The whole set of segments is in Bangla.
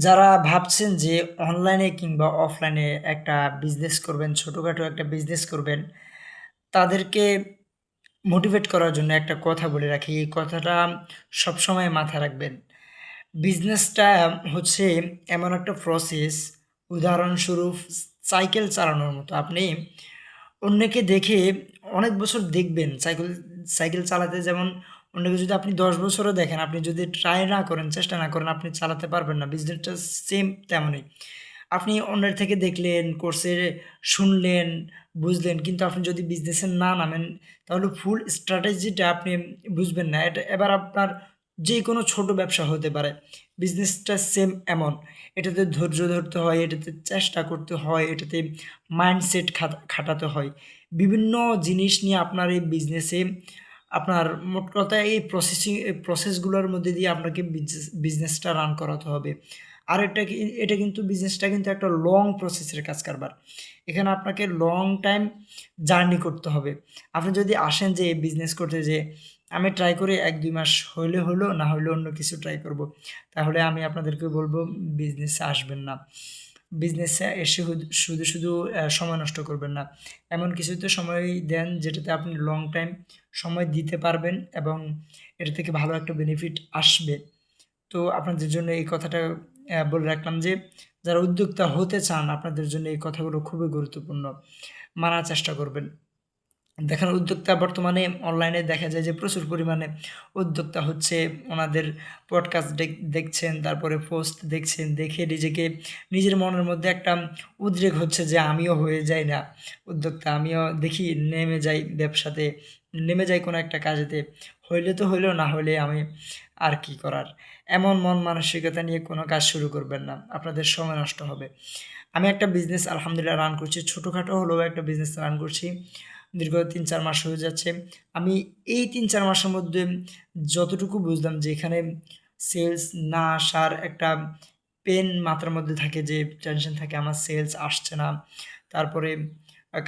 যারা ভাবছেন যে অনলাইনে কিংবা অফলাইনে একটা বিজনেস করবেন, ছোটখাটো একটা বিজনেস করবেন, তাদেরকে মোটিভেট করার জন্য একটা কথা বলে রাখি। এই কথাটা সবসময় মাথায় রাখবেন। বিজনেসটা হচ্ছে এমন একটা প্রসেস, উদাহরণস্বরূপ সাইকেল চালানোর মতো। আপনি অন্যকে দেখে অনেক বছর দেখবেন সাইকেল সাইকেল চালাতে, যেমন অন্যকে যদি আপনি ১০ বছরও দেখেন, আপনি যদি ট্রাই না করেন, চেষ্টা না করেন, আপনি চালাতে পারবেন না। বিজনেসটা সেম তেমনই। আপনি অন্যের থেকে দেখলেন, করছে, শুনলেন, বুঝলেন, কিন্তু আপনি যদি বিজনেসে না নামেন, তাহলে ফুল স্ট্র্যাটেজিটা আপনি বুঝবেন না। এটা এবার আপনার যেকোনো ছোট ব্যবসা হতে পারে। বিজনেসটা সেম এমন। এটাতে ধৈর্য ধরতে হয়, এটাতে চেষ্টা করতে হয়, এটাতে মাইন্ডসেট খাটাতে হয়। বিভিন্ন জিনিস নিয়ে আপনার এই বিজনেসে আপনার মোট কথা এই প্রসেসগুলোর মধ্যে দিয়ে আপনাকে বিজনেসটা রান করাতে হবে। আর এটা কিন্তু বিজনেসটা কিন্তু একটা লং প্রসেসের কাজ কারবার। এখানে আপনাকে লং টাইম জার্নি করতে হবে। আপনি যদি আসেন যে বিজনেস করতে, যে আমি ট্রাই করি ১-২ মাস হইলে হলো, না হইলে অন্য কিছু ট্রাই করব। তাহলে আমি আপনাদেরকে বলব বিজনেসে আসবেন না। বিজনেসে এসে শুধু সময় নষ্ট করবেন না। এমন কিছুতে সময় দেন যেটাতে আপনি লং টাইম সময় দিতে পারবেন এবং এটা থেকে ভালো একটা বেনিফিট আসবে। তো আপনাদের জন্য এই কথাটা বলে রাখলাম যে, যারা উদ্যোক্তা হতে চান, আপনাদের জন্য এই কথাগুলো খুবই গুরুত্বপূর্ণ। মানার চেষ্টা করবেন। দেখেন, উদ্যোক্তা বর্তমানে অনলাইনে দেখা যায় যে প্রচুর পরিমাণে উদ্যোক্তা হচ্ছে। ওনাদের পডকাস্ট দেখছেন, তারপরে পোস্ট দেখছেন, দেখে নিজেকে নিজের মনের মধ্যে একটা উদ্রেক হচ্ছে যে আমিও হয়ে যাই না উদ্যোক্তা, আমিও দেখি নেমে যাই ব্যবসাতে, নেমে যাই কোনো একটা কাজেতে। হইলে তো হইলো, না হইলে আমি আর কি করার। এমন মন মানসিকতা নিয়ে কোনো কাজ শুরু করবেন না, আপনাদের সময় নষ্ট হবে। আমি একটা বিজনেস আলহামদুলিল্লাহ রান করছি, ছোটোখাটো হলেও একটা বিজনেস রান করছি। দীর্ঘ ৩-৪ মাস হয়ে যাচ্ছে। আমি এই ৩-৪ মাসের মধ্যে যতটুকু বুঝলাম যে এখানে সেলস না আসার একটা পেন মাথার মধ্যে থাকে, যে টেনশন থাকে আমার সেলস আসছে না। তারপরে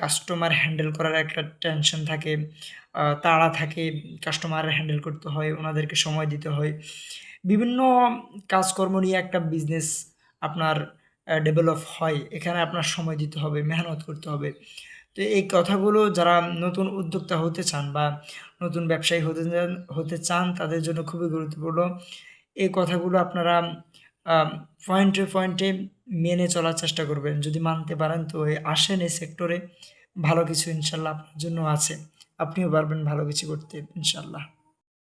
কাস্টমার হ্যান্ডেল করার একটা টেনশন থাকে, তাড়া থাকে, কাস্টমার হ্যান্ডেল করতে হয়, ওনাদেরকে সময় দিতে হয়। বিভিন্ন কাজকর্ম নিয়ে একটা বিজনেস আপনার ডেভেলপ হয়। এখানে আপনার সময় দিতে হবে, মেহনত করতে হবে। তো এই কথাগুলো যারা নতুন উদ্যোক্তা হতে চান বা নতুন ব্যবসায়ী হতে চান তাদের জন্য খুবই গুরুত্বপূর্ণ। এই কথাগুলো আপনারা পয়েন্টে মেনে চলার চেষ্টা করবেন। যদি মানতে পারেন তো আসেন এই সেক্টরে। ভালো কিছু ইনশাআল্লাহ আপনার জন্য আছে। আপনিও পারবেন ভালো কিছু করতে ইনশাআল্লাহ।